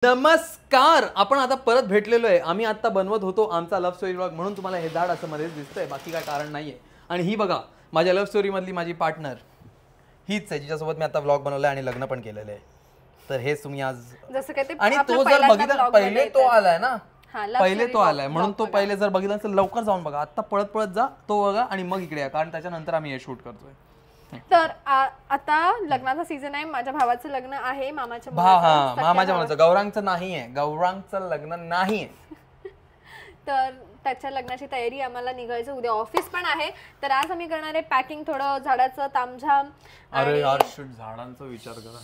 नमस्कार, आपण आता परत भेटलेलो आहे. आम्ही आता बनवत होतो आमचा लव्ह स्टोरी व्लॉग, म्हणून तुम्हाला हे झाड असं मध्येच दिसतंय, बाकी काय कारण नाहीये. आणि ही बघा माझ्या लव्ह स्टोरी मधली माझी पार्टनर हीच आहे, जिच्यासोबत मी आता व्लॉग बनवलाय आणि लग्न पण केलेलं आहे. तर हेच तुम्ही आज जसं काय ते आणि तो जर बघितला पहिले तो आलाय ना, पहिले तो आलाय म्हणून तो पहिले जर बघितला तर लवकर जाऊन बघा, आता पळत पळत जा तो बघा आणि मग इकडे या, कारण त्याच्यानंतर आम्ही हे शूट करतोय. तर आता लग्नाचा सीझन आहे, माझ्या भावाचं लग्न आहे, मामाच्या मुलाचं गौरांगचं नाहीये, गौरांगचं लग्न नाहीये. तर त्याच्या लग्नाची तयारी आम्हाला निघायचं, उद्या ऑफिस पण आहे. तर आज आम्ही करणार आहे पॅकिंग, थोडं झाडाचं तामझाम. अरे यार शूट, झाडांचा विचार करा.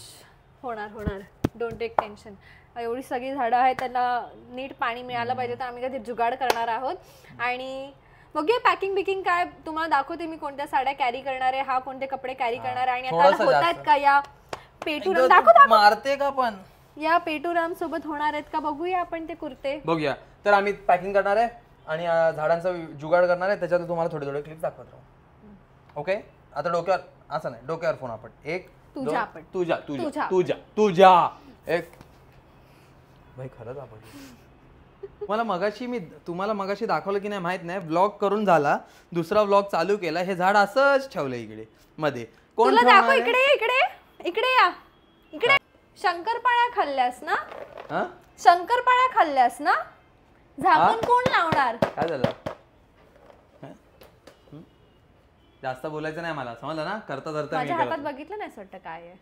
होणार डोंट टेक टेन्शन. एवढी सगळी झाडं आहेत, त्यांना नीट पाणी मिळालं पाहिजे, तर आम्ही कधी जुगाड करणार आहोत. आणि बघूया पॅकिंग बिकिंग काय तुम्हाला दाखवते मी, कोणत्या साड्या कॅरी करणार आहे, हा कोणते कपडे कॅरी करणार आहे, आणि आता होत आहेत का या पेटूराम, दाखव मारते का पण या पेटूराम सोबत होणार आहेत का, बघूया आपण ते कुर्ते. बघूया. तर आम्ही पॅकिंग करणार आहे आणि झाडांचा जुगाड करणार आहे, त्याच्यात तुम्हाला थोडे थोडे क्लिप दाखवत राहू. ओके, आता डोक्यावर असं नाही, डोक्यावर फोन आपण एक तुझ्या एक भाई खरंच आपण तुम्हाला मगाशी दाखवलं की नाही माहित नाही, व्लॉग करून झाला, दुसरा व्लॉग चालू केला, हे झाड असंच ठेवलं इकडे मध्ये. कोण दाखव, इकडे इकडे या, इकडे. शंकरपाळ्या खाल्ल्यास ना, शंकरपाळ्या खाल्ल्यास ना, झाकून कोण लावणार. काय झालं, जास्त बोलायचं नाही मला, समजलं ना. करता माझ्या हातात बघितलं नाही वाटतं काय आहे.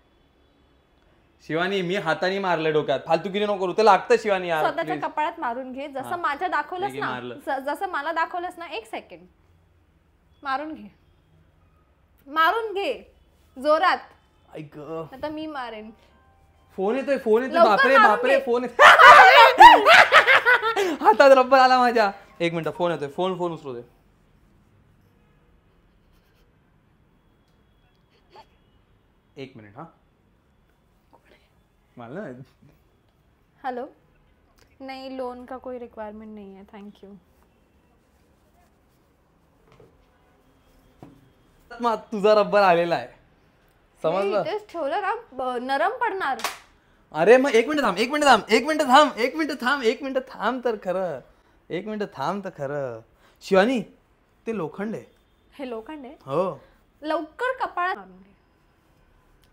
शिवानी, मी हाताने मारले डोक्यात, फालतूगिरी नको करू, ते लागतं शिवानी यार. स्वतःच्या कपाळात मारून घे, जसं माझ्या दाखवलंस ना, जसं मला दाखवलंस ना, एक सेकंड मारून घे जोरात. ऐक आता मी मारेन. फोन येतोय बापरे फोन हातात रब्बर आला माझ्या. एक मिनिट, फोन येतोय, फोन उचलू दे. एक मिनिट. हा मला हेलो, नहीं लोन का कोई रिक्वायरमेंट नहीं है, थैंक यू. तुझा रब्बर आलेला आहे, समजलं. तेच ठेवलं ना, नरम पडणार. अरे मग एक मिनिट थांब तर खरं. शिवानी, ते लोखंड आहे. हे लोखंड आहे? हो. लवकर कपाळात मारून घे,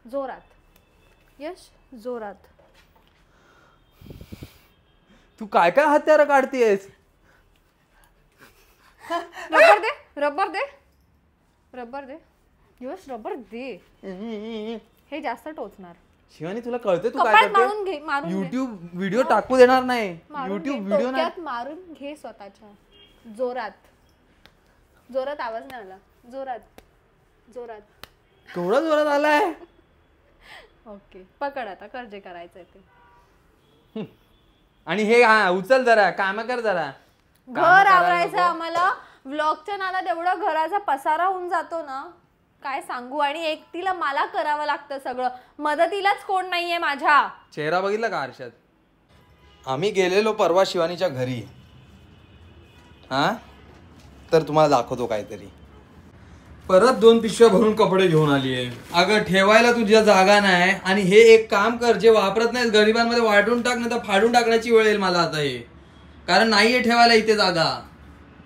जोरात. यश, जोरात. तू काय हत्यारं काढतेस. रबर दे यश, रबर दे. हे जास्त टोचणार. शिवानी, तुला कळते तू काय करते. युट्यूब व्हिडिओ टाकू देणार नाही. युट्यूब व्हिडिओ मारून घे स्वतःच्या. जोरात आवाज नाही आला. जोरात केवढा जोरात आलाय. ओके, पकड आता, कर जे करायचंय ते. आणि हे उचल जरा, काम कर जरा. घर आवरायचं आम्हाला. व्लॉगच्या नादात एवढा घराचा पसारा होऊन जातो ना, काय सांगू. आणि एकटीला मला करावं लागतं सगळं, मदतीलाच कोण नाहीये माझ्या. चेहरा बघितला का आरशात. आम्ही गेलेलो परवा शिवानीच्या घरी, तर तुम्हाला दाखवतो काहीतरी. परत 2 पिशव्या भरून कपडे घेऊन आली आहे. अगं ठेवायला तुझ्या जागा नाही, आणि हे एक काम कर, जे वापरत नाहीस गरिबांमध्ये वाटून टाक, नाही तर फाडून टाकण्याची वेळ येईल मला आता हे, कारण नाहीये ठेवायला इथे जागा,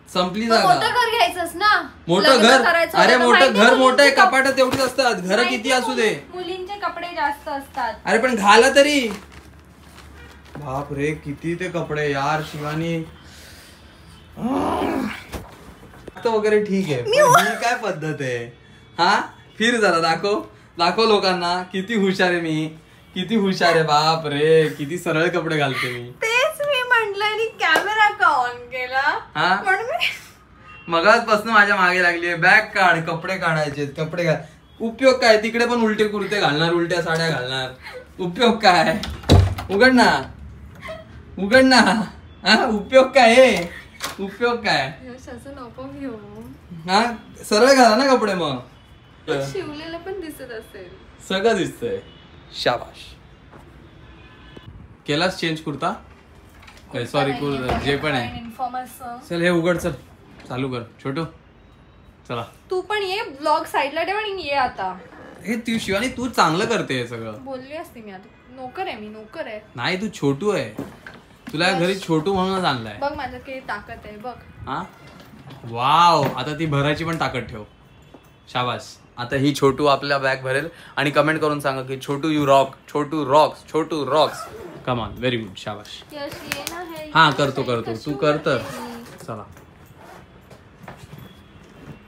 संपली जागा. मोठं घर घ्यायचंस ना, मोठं घर. अरे मोठं घर मोठं आहे, कपाटात तेवढीच असतात, घर किती असू दे. मुलींचे कपडे जास्त असतात. अरे पण घाला तरी. बाप रे, किती ते कपडे यार. शिवानी वगैरे ठीक आहे, पण ही काय पद्धत आहे. फिर जरा दाखव लोकांना किती हुशार आहे मी, किती हुशार आहे. बाप रे, किती सरळ कपडे घालते मी. तेच मी म्हंटल, कॅमेरा का ऑन केला. मगाचपासून माझ्या मागे लागली. बॅग काढ, कपडे काढायचे, कपडे घाल. उपयोग काय, तिकडे पण उलटे कुर्ते घालणार, उलट्या साड्या घालणार. उपयोग काय. उघड ना. उपयोग काय. उपयोग काय. नको घेऊ. सरळ घाला ना कपडे, मग शिवलेलं पण दिसत असेल. सगळं दिसतंय. शाबाश. केलास चेंज कुर्ता. सॉरी जे पण आहे. चल हे उघड, चल चालू कर छोटू. चला तू पण ये, ब्लॉग साईडला ठेव आणि ये आता. हे तू शिवानी तू चांगलं करते हे सगळं. बोलली असती मी आता. नोकर आहे मी, नोकर आहे. नाही तू छोटू आहे, तुला घरी छोटू म्हणूनच आणलाय. बघ माझ्यात किती ताकद आहे बघ. हा वाव, आता ती भरायची पण ताकद ठेव. शाबास. आता ही छोटू आपल्या बॅग भरेल आणि कमेंट करून सांगा की Chhotu you rock, Chhotu rocks, Chhotu rocks. Come on, very good, शाबाश. हा करतो तू कर तर. चला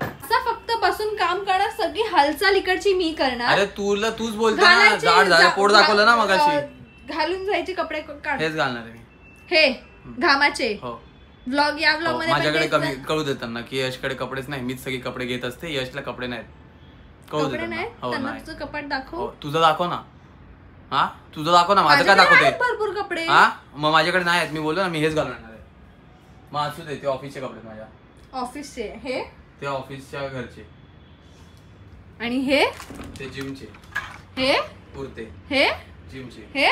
असं फक्त बसून काम करणार, सगळी हालचाल इकडची मी करणार. अरे तूच बोलते ना, जाड झाड पोट दाखवलं ना मगाशी. घालून जायचे कपडे काढ. हेच घालणार आहे मी. हे घामाचे हो व्लॉग, या व्लॉग मध्ये माझ्याकडे कमी कळू देताना की यशकडे कपडेच नाही, मीच सगळे कपडे घेत असते, यशला कपडे नाहीत. कळू कपडे नाही. हो त्यांना नाही. तुझं कपाट दाखव. तुझं दाखव ना. हा तुझं दाखव ना, माझं काय दाखवते. भरपूर कपडे. हा मग माझ्याकडे नाही आहेत, मी बोललो ना मी हेच घालणार आहे. मग असू दे, ते ऑफिसचे कपडे माझ्या. ऑफिसचे हे, ते ऑफिसच्या घरचे. आणि हे ते जिमचे. हे कुर्ते. हे जिमचे. हे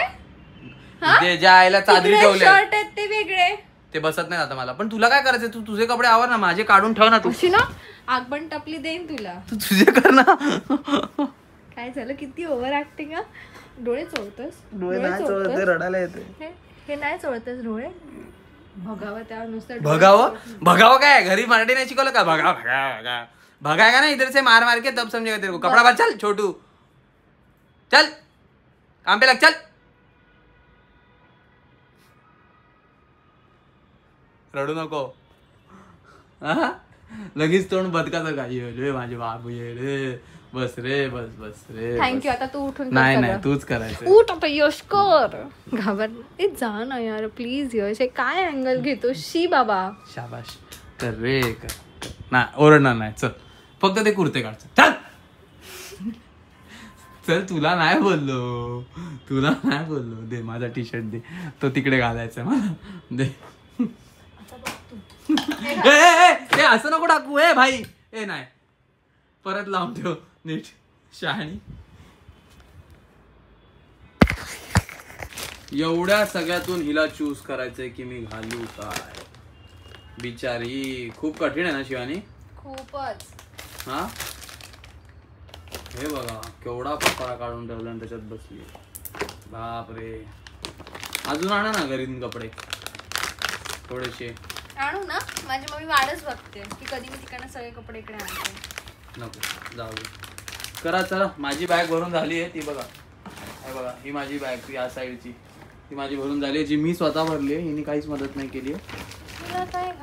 जे ज्या आईला चादरी ठेवले शर्ट आहेत ते वेगळे. ते बसत नाही आता मला. पण तुला काय करायचं, तू तुझे कपडे आवर ना, माझे काढून ठेव ना. तू अशी ना आग पण टपली देईन तुला. तू तुझे कर ना. काय झालं, किती ओव्हर ऍक्टिंग. डोळे चोळतोस. रडायला येते. हे नाही चोळतोस डोळे. भगावं त्यावर नुसतं. भगावं काय, घरी मराठी नाही शिकवलं का. भगाएगा ना इधर से मार मार के तब समझेगा तेरे को. कपड़ा बांध, चल छोटू चल काम पे लग, चल. रडू नको. लगेच तोंड बदकाचं काय रे माझे बाबू ये रे. बस रे, बस रे. थँक्यू. आता तू उठून नाही तूच करायचं. उठ आता यश कर. घाबर जा ना यार प्लीज. यश हे काय अँगल घेतो शी बाबा. शाबाश कर रे, कर ना. ओरडणार नाही. चल फक्त ते कुर्ते काढ. चल चल. तुला नाही बोललो. दे माझा टी शर्ट दे, तो तिकडे घालायचा मला. दे. ए असं नको टाकू. ए भाई ए नाही, परत लावून ठेव नीट. शहाणी. एवढ्या सगळ्यातून हिला चूज करायचंय की मी घालू काय. बिचारी खूप कठीण आहे ना शिवानी. खूपच. हा हे बघा केवढा पसारा काढून ठेवला आणि त्याच्यात बसली. बापरे. अजून आणा ना घरी कपडे थोडेसे. आणू ना. माझी मम्मी वाढच बघते की कधी मी तिकडनं सगळे कपडे इकडे आणते. नको जाऊ दे. करा चला. माझी बॅग भरून झाली आहे. ती बघा, हे बघा ही माझी बॅग या साईडची, ती माझी भरून झाली आहे, जी मी स्वतः भरली आहे. हिने काहीच मदत नाही केली आहे.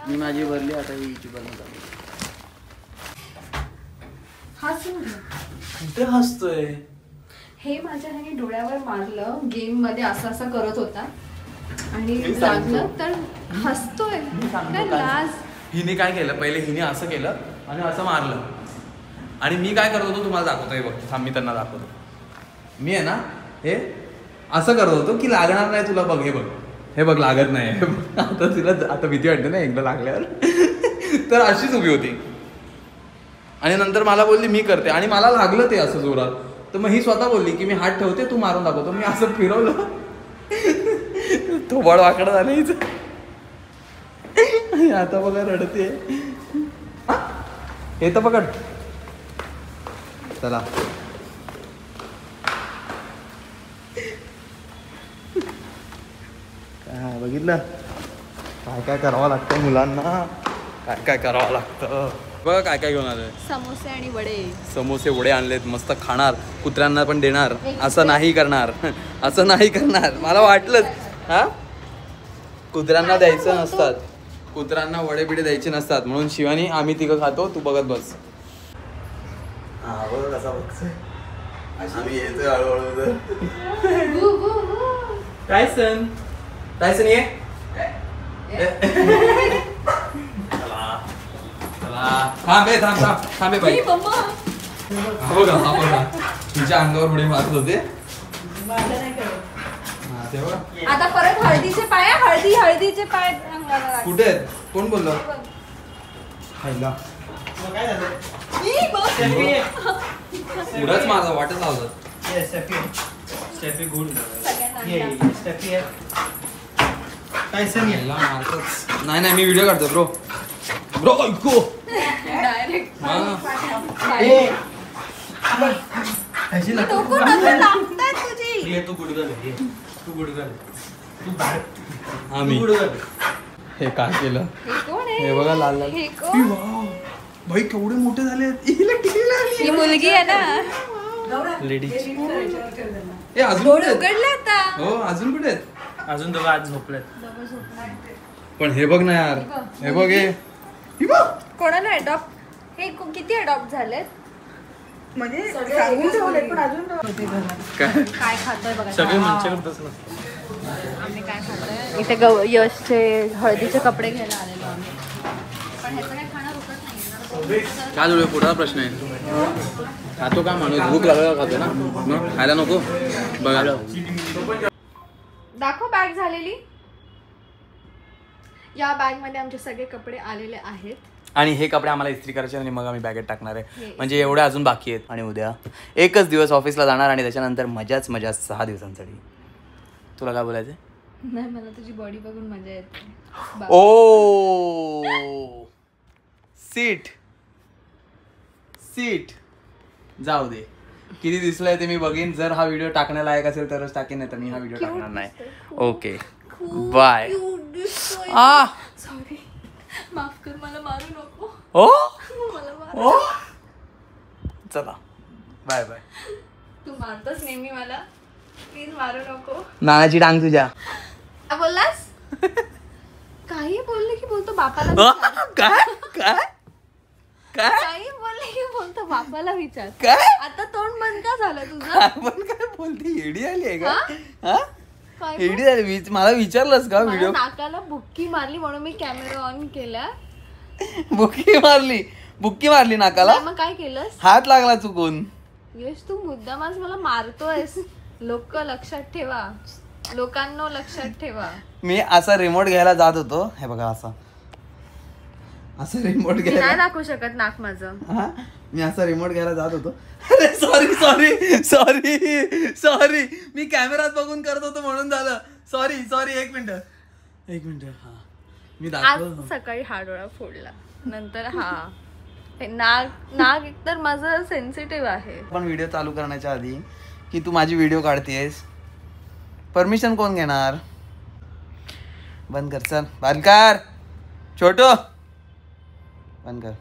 मी माझी भरली, आता ही हिची भरून झाली. कुठे हसतोय. हे माझ्या ह्याने डोळ्यावर मारलं. गेम मध्ये असं असं करत होता आणि लागलं तर हसतोय. काय लाज. हिने काय केलं, पहिले हिने असं केलं आणि असं मारलं आणि मी काय करत होतो तुम्हाला दाखवतोय. बघ थांब, मी त्यांना दाखवतो. मी आहे ना हे असं करत होतो की लागणार नाही तुला. बघ हे बघ लागत नाही. आता तुला आता भीती वाटते ना एकदा लागल्यावर. तर अशीच उभी होती आणि नंतर मला बोलली मी करते आणि मला लागलं ते असं जोरात. तर मग ही स्वतः बोलली की मी हात ठेवते, तू मारून दाखवतो. मी असं फिरवलं, तो बळ वाकडं झालं हिचं. आता बघा रडते. हे तर पकड. चला काय बघितलं, काय करावं लागतं मुलांना, काय करावं लागतं. बघा काय घेऊन आलंय. समोसे आणि वडे. समोसे वडे आणलेत, मस्त खाणार, कुत्र्यांना पण देणार. असं नाही करणार. मला वाटलंच. हा कुत्र्यांना द्यायचं नसतात, कुत्र्यांना वडे बिडे द्यायचे नसतात म्हणून शिवानी आम्ही तिघं खातो. तू बघत बस. हा बघ कसा बघतोय. आम्ही येतोय हळूहळू. टायसन ये. थांबे बाई. बघा तिच्या अंगावर उडी मारत होते. आता परत हळदीचे पाय. हळदीचे पाय कुठे आहेत, कोण बोललं. पुढंच माझा वाटत लावतात. नाही मी व्हिडिओ काढतो ब्रो ऐको. अशी नको. नको नजर लागतायत तुझी. ये तू गुडगल आहे, ये. तू गुडगल आहे. तू बाहेर आम्ही तू गुडगल आहे. हे काय केलं हे कोण आहे? हे बघा लाल लाल. हे कोण? भाई केवढे मोठे झाले ही मुलगी आहे ना. लेडीज हे अजून डोळे कुठे आहेत? उघडले आता. हो अजून कुठे आहेत? अजून दोघं आज झोपलेत. पण हे बघ ना यार हे बघ हे बघ. कोणाला अडॉप्ट हे किती अडॉप्ट झालेत? म्हणजे सांगून ठेवलेत पण अजून काय काय खातोय बघा. सगळे मंच्याकडे ना. आम्ही काय खातोय इथे यशचे हळदीचे कपडे घ्यायला आलेलो आम्ही. पण ह्याचं काय खाणं रुकत नाही. काय जोडूया पुढचा प्रश्न आहे खातो का माणूस भूक लागला खातो ना मग खायला नको बघा. दाखव बॅग झालेली. या बॅग मध्ये आमचे सगळे कपडे आलेले आहेत. आणि हे कपडे आम्हाला इस्त्री करायचे आणि मग आम्ही बॅगेत टाकणार आहे. हे म्हणजे एवढे अजून बाकी आहेत. आणि उद्या एकच दिवस ऑफिसला जाणार आणि त्याच्यानंतर मजाच मजा 6 दिवसांसाठी. तुला काय बोलायचं? नाही मला तुझी बॉडी बघून मजा येते. ओ सीट जाऊ दे किती दिसलंय ते मी बघीन. जर हा व्हिडिओ टाकण्याला लायक असेल तरच टाकेन नाही तर मी हा व्हिडिओ टाकणार नाही. Okay bye. सॉरी माफ कर मला मारू नको. ओ मला मार. ओ चला बाय बाय. तू मारतोस नेहमी मला. प्लीज मारू नको. नानाची टांग तुझ्या. काय बोललास? काही बोलले की बोलतो बापाला विचार. काय काय काय काही बोलले की बोलतो बापाला विचार. काय आता तोंड बंद का झालं तुझं? आपण काय बोलते येडी आली आहे का? हा काय येडी झाली. मला विचारलंस का मला व्हिडिओ? नाकाला बुक्की मारली म्हणून मी कॅमेरा ऑन केला. बुक्की मारली नाकाला. मग काय केलंस? हात लागला चुकून. यश तू मुद्दामच मला मारतोयस. लोक लक्षात ठेवा. लोकांनो लक्षात ठेवा. मी असा रिमोट घ्यायला जात होतो. हे बघा असं रिमोट मी घ्यायला नाही दाखवू शकत नाक माझं. हा मी असा रिमोट घ्यायला जात होतो. अरे सॉरी मी कॅमेरात बघून करत होतो म्हणून झालं. सॉरी एक मिनिट हा मी आज दाखवतो. सकाळी हा डोळा फोडला नंतर हा हे नाक एकतर माझं सेन्सिटिव्ह आहे. पण व्हिडिओ चालू करण्याच्या आधी की तू माझी व्हिडिओ काढतेस परमिशन कोण घेणार? बंद कर चल. बंद कर छोटू बंद कर.